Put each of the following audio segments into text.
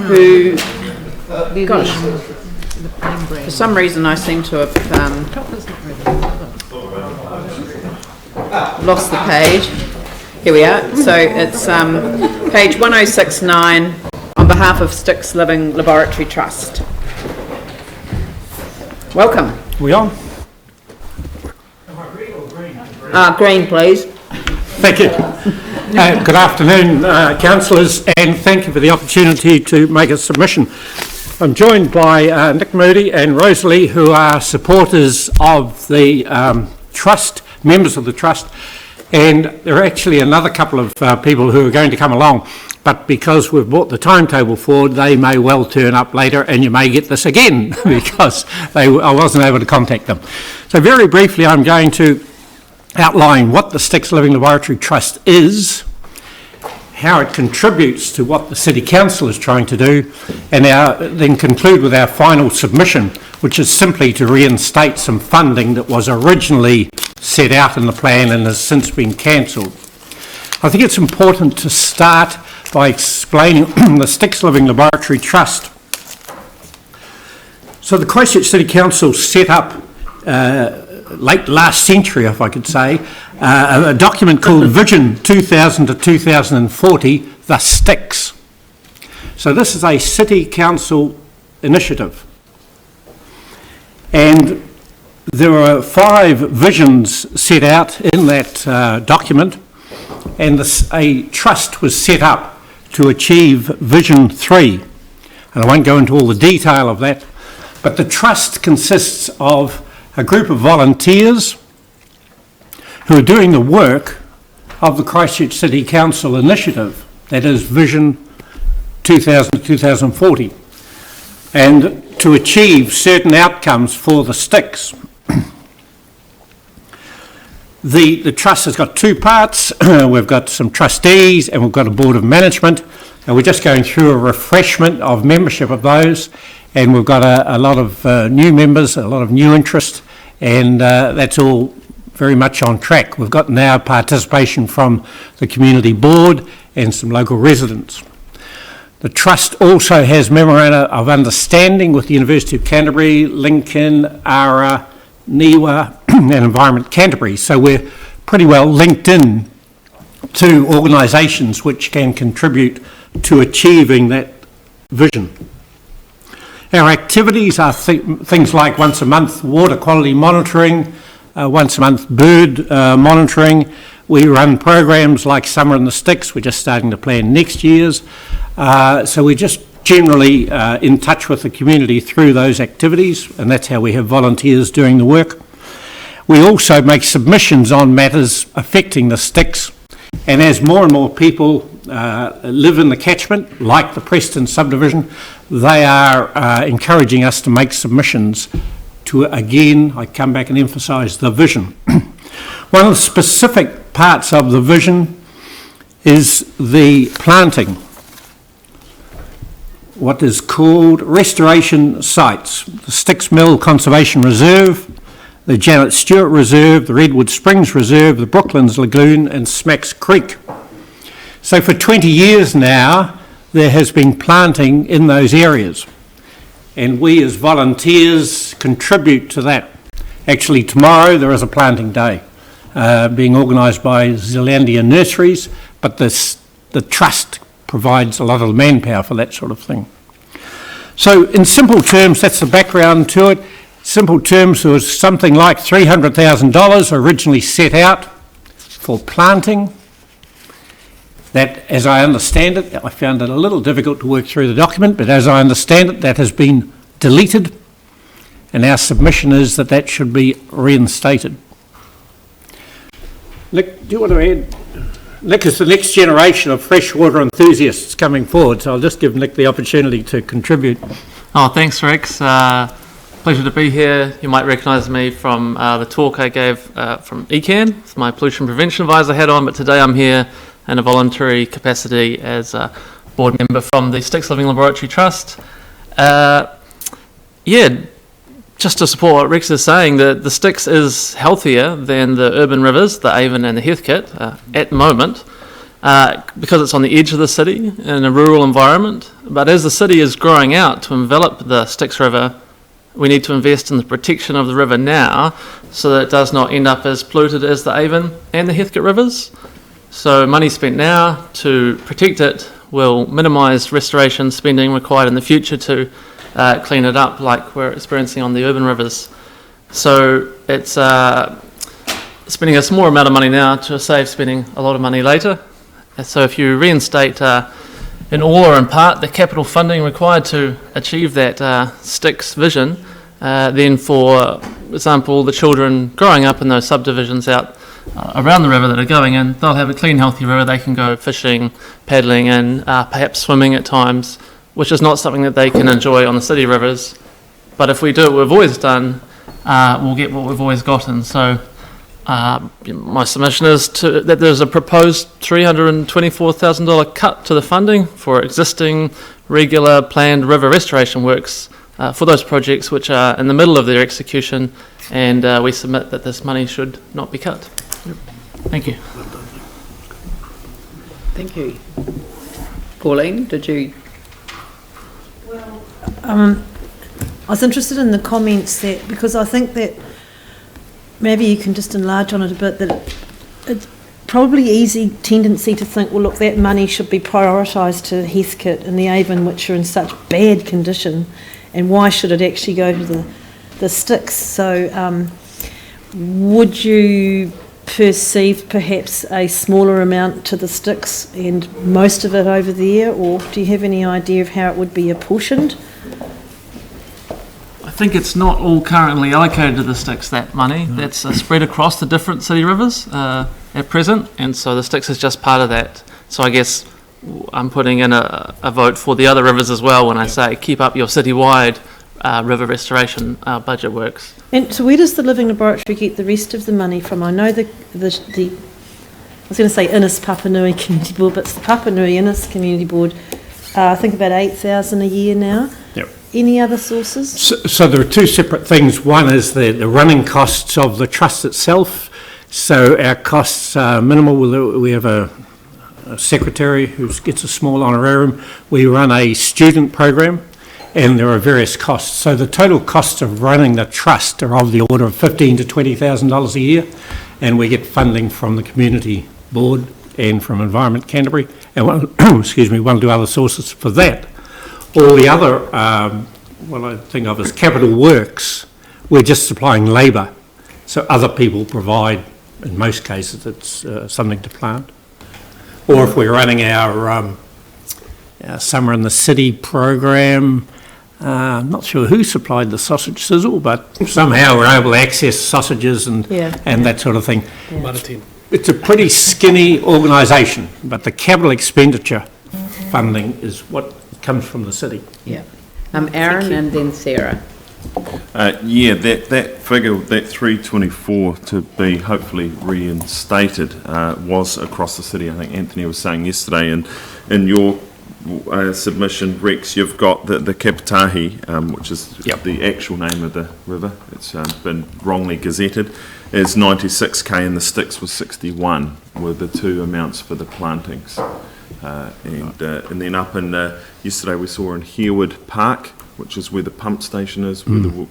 who, gosh, for some reason I seem to have lost the page. Here we are. So it's page 1069 on behalf of Styx Living Laboratory Trust. Welcome. We on? Green, please. Thank you. Good afternoon, councillors, and thank you for the opportunity to make a submission. I'm joined by Nick Moody and Rosalie, who are supporters of the trust, members of the trust, and there are actually another couple of people who are going to come along, but because we've brought the timetable forward, they may well turn up later and you may get this again because I wasn't able to contact them. So very briefly, I'm going to outline what the Styx Living Laboratory Trust is, how it contributes to what the City Council is trying to do, and then conclude with our final submission, which is simply to reinstate some funding that was originally set out in the plan and has since been cancelled. I think it's important to start by explaining the Styx Living Laboratory Trust. So the Christchurch City Council set up late last century, if I could say, a document called Vision 2000 to 2040, the Styx. So this is a City Council initiative. And there are 5 visions set out in that document, and a trust was set up to achieve Vision 3. And I won't go into all the detail of that, but the trust consists of a group of volunteers who are doing the work of the Christchurch City Council initiative, that is Vision 2000 to 2040, and to achieve certain outcomes for the Styx. The trust has got 2 parts. We've got some trustees and we've got a board of management, and we're just going through a refreshment of membership of those, and we've got a lot of new members, a lot of new interest, and that's all very much on track. We've got now participation from the community board and some local residents. The trust also has memoranda of understanding with the University of Canterbury, Lincoln, ARA, NIWA and Environment Canterbury. So we're pretty well linked in to organisations which can contribute to achieving that vision. Our activities are things like once a month water quality monitoring, once a month bird monitoring. We run programs like Summer in the Styx. We're just starting to plan next year's. So we're just generally in touch with the community through those activities, and that's how we have volunteers doing the work. We also make submissions on matters affecting the Styx, and as more and more people live in the catchment, like the Preston subdivision, they are encouraging us to make submissions to, again, I come back and emphasise the vision. One of the specific parts of the vision is the planting, what is called restoration sites, the Styx Mill Conservation Reserve, the Janet Stewart Reserve, the Redwood Springs Reserve, the Brooklands Lagoon and Smacks Creek. So for 20 years now, there has been planting in those areas, and we as volunteers contribute to that. Actually, tomorrow there is a planting day being organised by Zealandia Nurseries, but the trust provides a lot of manpower for that sort of thing. So in simple terms, that's the background to it. Simple terms, there was something like $300,000 originally set out for planting. That, as I understand it, I found it a little difficult to work through the document, but as I understand it, that has been deleted, and our submission is that that should be reinstated. Nick, do you want to add? Nick is the next generation of freshwater enthusiasts coming forward, so I'll just give Nick the opportunity to contribute. Oh, thanks, Rex. Pleasure to be here. You might recognise me from the talk I gave from ECAN. It's my pollution prevention advisor hat on, but today I'm here in a voluntary capacity as a board member from the Styx Living Laboratory Trust. Just to support what Rex is saying, the Styx is healthier than the urban rivers, the Avon and the Heathcote at the moment. because it's on the edge of the city in a rural environment. But as the city is growing out to envelop the Styx River, we need to invest in the protection of the river now so that it does not end up as polluted as the Avon and the Heathcote rivers. So money spent now to protect it will minimise restoration spending required in the future to clean it up like we're experiencing on the urban rivers. So it's spending a small amount of money now to save spending a lot of money later. So if you reinstate in all or in part the capital funding required to achieve that Styx vision, then for example the children growing up in those subdivisions out around the river that are going in, they'll have a clean, healthy river. They can go fishing, paddling and perhaps swimming at times, which is not something that they can enjoy on the city rivers. But if we do what we've always done, we'll get what we've always gotten. So my submission is that there's a proposed $324,000 cut to the funding for existing regular planned river restoration works for those projects which are in the middle of their execution, and we submit that this money should not be cut. Thank you. Thank you. Pauline, did you? I was interested in the comments that, because I think that maybe you can just enlarge on it a bit, that it's probably easy tendency to think, well, look, that money should be prioritised to Heathcote and the Avon, which are in such bad condition, and why should it actually go to the Styx? So would you perceive perhaps a smaller amount to the Styx and most of it over there, or do you have any idea of how it would be apportioned? I think it's not all currently allocated to the Styx, that money. That's spread across the different city rivers at present, and so the Styx is just part of that. So I guess I'm putting in a vote for the other rivers as well when I say keep up your citywide river restoration budget works. And so where does the Living Laboratory get the rest of the money from? I know the I was going to say Innis Papanui Community Board, but it's the Papanui Innis Community Board. I think about $8,000 a year now. Yep. Any other sources? So there are two separate things. One is the running costs of the trust itself. So our costs are minimal. We have a secretary who gets a small honorarium. We run a student program, and there are various costs. So the total cost of running the trust are of the order of $15,000 to $20,000 a year, and we get funding from the community board and from Environment Canterbury, and one or two other sources for that. All the other, what I think of as capital works, we're just supplying labour. So other people provide, in most cases, it's something to plant. Or if we're running our Summer in the City program, I'm not sure who supplied the sausage sizzle, but somehow we're able to access sausages and that sort of thing. Yeah. It's a pretty skinny organisation, but the capital expenditure funding is what comes from the city. Yeah. Aaron and then Sarah. That figure, that 324 to be hopefully reinstated was across the city. I think Anthony was saying yesterday, and in your submission, Rex, you've got the Kapitahi, which is the actual name of the river. It's been wrongly gazetted, is 96k and the Styx was 61, were the two amounts for the plantings. And then up in, yesterday we saw in Hereward Park, which is where the pump station is, where the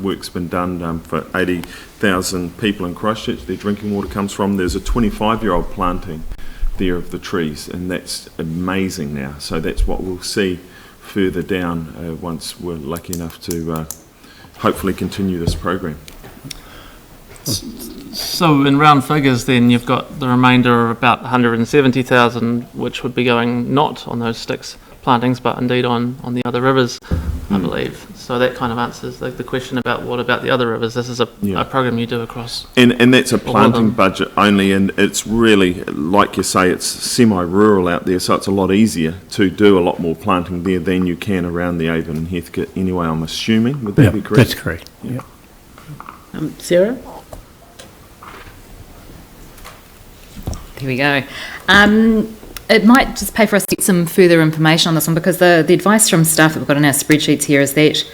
work's been done for 80,000 people in Christchurch, their drinking water comes from. There's a 25-year-old planting there of the trees, and that's amazing now. So that's what we'll see further down once we're lucky enough to hopefully continue this program. So in round figures then you've got the remainder of about 170,000 which would be going not on those Styx plantings but indeed on the other rivers, I believe. So that kind of answers the question about what about the other rivers. This is a program you do across. And that's a planting budget only, and it's really, like you say, it's semi-rural out there, so it's a lot easier to do a lot more planting there than you can around the Avon and Heathcote anyway, I'm assuming. Would that be correct? That's correct. Yeah. Sarah? Here we go. It might just pay for us to get some further information on this one, because the advice from staff that we've got in our spreadsheets here is that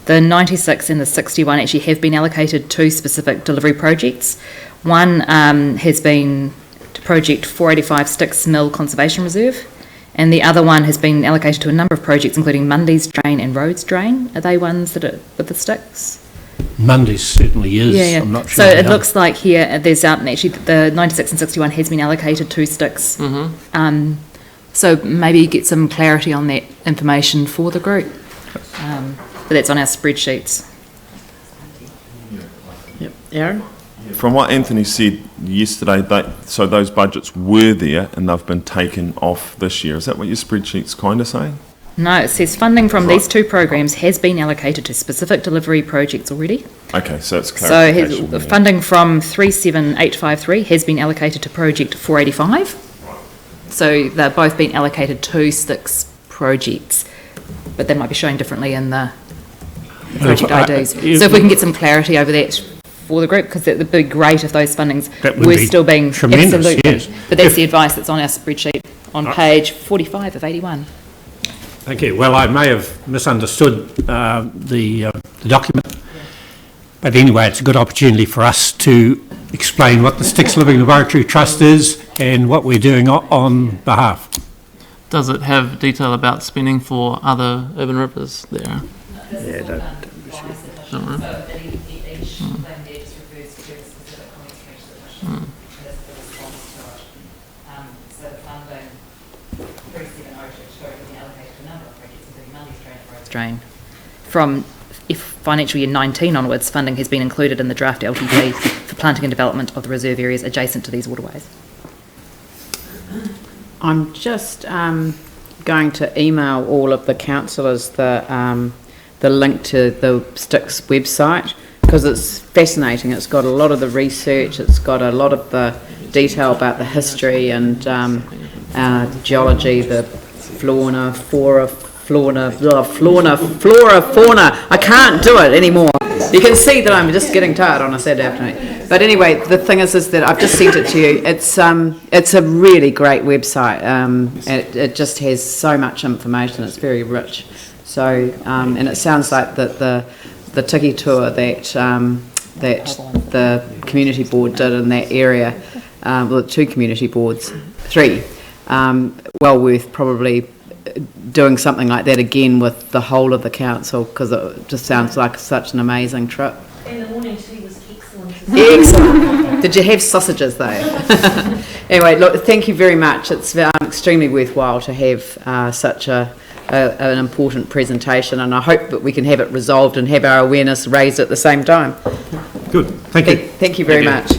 the 96 and the 61 actually have been allocated to specific delivery projects. One has been to project 485 Styx Mill Conservation Reserve. And the other one has been allocated to a number of projects, including Mundy's Drain and Roads Drain. Are they ones that are with the Styx? Mondays certainly is. Yeah. I'm not So sure. it looks like here there's actually the 96 and 61 has been allocated to Styx. So maybe get some clarity on that information for the group. But that's on our spreadsheets. Yep. Aaron? From what Anthony said yesterday, so those budgets were there and they've been taken off this year. Is that what your spreadsheet's kind of saying? No, it says funding from these two programs has been allocated to specific delivery projects already. Okay, so it's So clarification. the funding from 37853 has been allocated to project 485. So they're both being allocated to Styx projects, but they might be showing differently in the project IDs. So if we can get some clarity over that for the group, because it would be great if those fundings That would were be still being tremendous, absolutely. yes. But that's the advice that's on our spreadsheet on page 45 of 81. Thank you. Well, I may have misunderstood the document, but anyway, it's a good opportunity for us to explain what the Styx Living Laboratory Trust is and what we're doing on behalf. Does it have detail about spending for other urban rivers there? Drain. From financial year 19 onwards, funding has been included in the draft LTP for planting and development of the reserve areas adjacent to these waterways. I'm just going to email all of the councillors the link to the Styx website, because it's fascinating. It's got a lot of the research, it's got a lot of the detail about the history and geology, the fauna. I can't do it anymore. You can see that I'm just getting tired on a Saturday afternoon. But anyway, the thing is that I've just sent it to you. It's a really great website. It just has so much information. It's very rich. So and it sounds like that the tiki tour that the community board did in that area, well, 2 community boards, 3, well worth probably doing something like that again with the whole of the council, because it just sounds like such an amazing trip. And the morning tea was excellent. Excellent. Did you have sausages though? Anyway, look, thank you very much. It's extremely worthwhile to have such an important presentation, and I hope that we can have it resolved and have our awareness raised at the same time. Good. Thank you. Thank you very much.